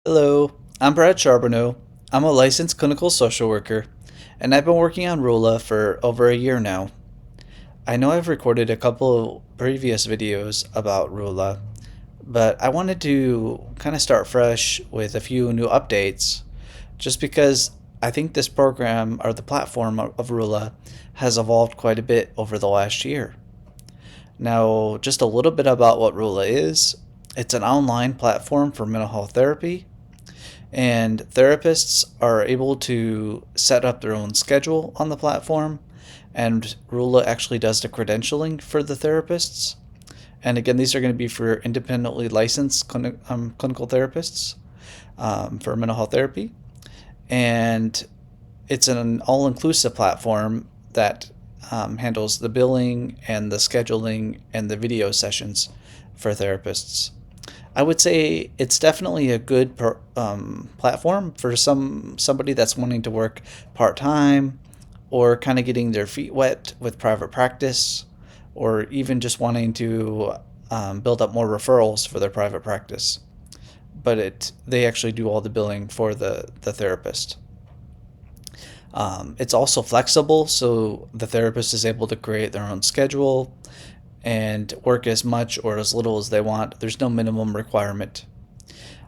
Hello, I'm Brad Charbonneau. I'm a licensed clinical social worker, and I've been working on Rula for over a year now. I know I've recorded a couple of previous videos about Rula, but I wanted to kind of start fresh with a few new updates, just because I think this program or the platform of Rula has evolved quite a bit over the last year. Now, just a little bit about what Rula is. It's an online platform for mental health therapy, and therapists are able to set up their own schedule on the platform, and Rula actually does the credentialing for the therapists. And again, these are going to be for independently licensed clinical therapists for mental health therapy. And it's an all inclusive platform that handles the billing and the scheduling and the video sessions for therapists. I would say it's definitely a good platform for somebody that's wanting to work part time, or kind of getting their feet wet with private practice, or even just wanting to build up more referrals for their private practice. But they actually do all the billing for the therapist. It's also flexible, so the therapist is able to create their own schedule and work as much or as little as they want. There's no minimum requirement.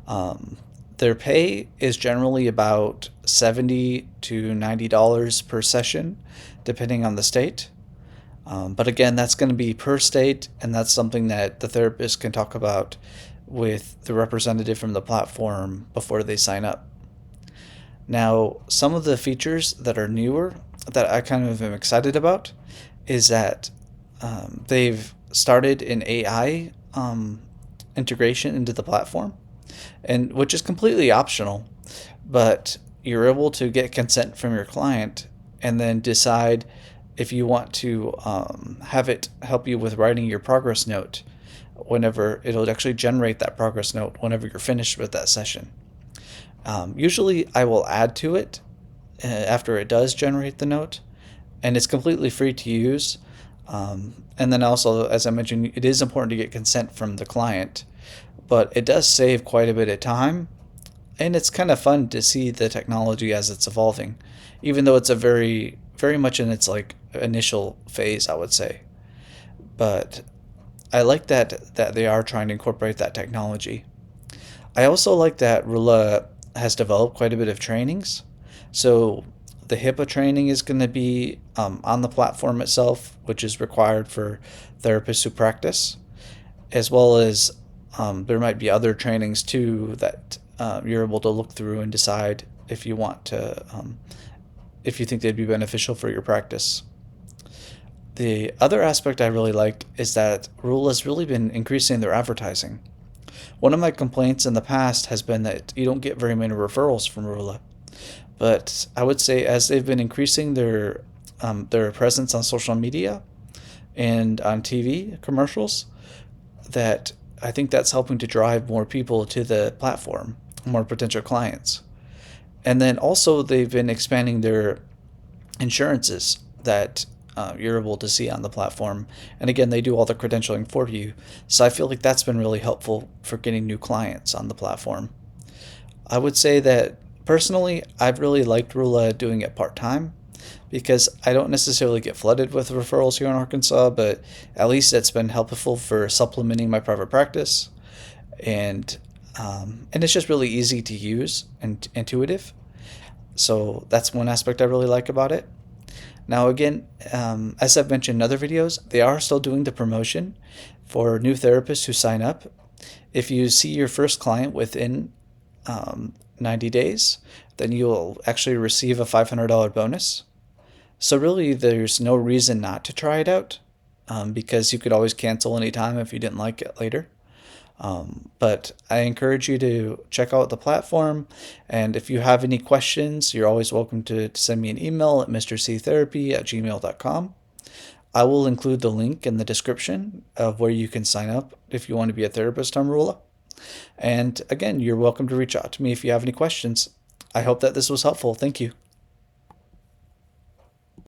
Um, their pay is generally about $70 to $90 per session, depending on the state. But again, that's going to be per state, and that's something that the therapist can talk about with the representative from the platform before they sign up. Now, some of the features that are newer that I kind of am excited about is that they've started an AI integration into the platform, and which is completely optional, but you're able to get consent from your client and then decide if you want to have it help you with writing your progress note whenever it'll actually generate that progress note whenever you're finished with that session. Usually, I will add to it after it does generate the note, and it's completely free to use. And then also, as I mentioned, it is important to get consent from the client, but it does save quite a bit of time, and it's kind of fun to see the technology as it's evolving, even though it's a very much in its like initial phase, I would say. But I like that they are trying to incorporate that technology. I also like that Rula has developed quite a bit of trainings. So the HIPAA training is going to be on the platform itself, which is required for therapists who practice, as well as there might be other trainings too that you're able to look through and decide if you want to, if you think they'd be beneficial for your practice. The other aspect I really like is that Rule has really been increasing their advertising. One of my complaints in the past has been that you don't get very many referrals from Rula. But I would say as they've been increasing their presence on social media and on TV commercials, that I think that's helping to drive more people to the platform, more potential clients. And then also they've been expanding their insurances that you're able to see on the platform. And again, they do all the credentialing for you. So I feel like that's been really helpful for getting new clients on the platform. I would say that personally, I've really liked Rula doing it part time because I don't necessarily get flooded with referrals here in Arkansas, but at least it's been helpful for supplementing my private practice, and it's just really easy to use and intuitive. So that's one aspect I really like about it. Now, again, as I've mentioned in other videos, they are still doing the promotion for new therapists who sign up. If you see your first client within 90 days, then you'll actually receive a $500 bonus. So really, there's no reason not to try it out, because you could always cancel anytime if you didn't like it later. But I encourage you to check out the platform, and if you have any questions, you're always welcome to send me an email at mrctherapy@gmail.com. I will include the link in the description of where you can sign up if you want to be a therapist on Rula. And again, you're welcome to reach out to me if you have any questions. I hope that this was helpful. Thank you.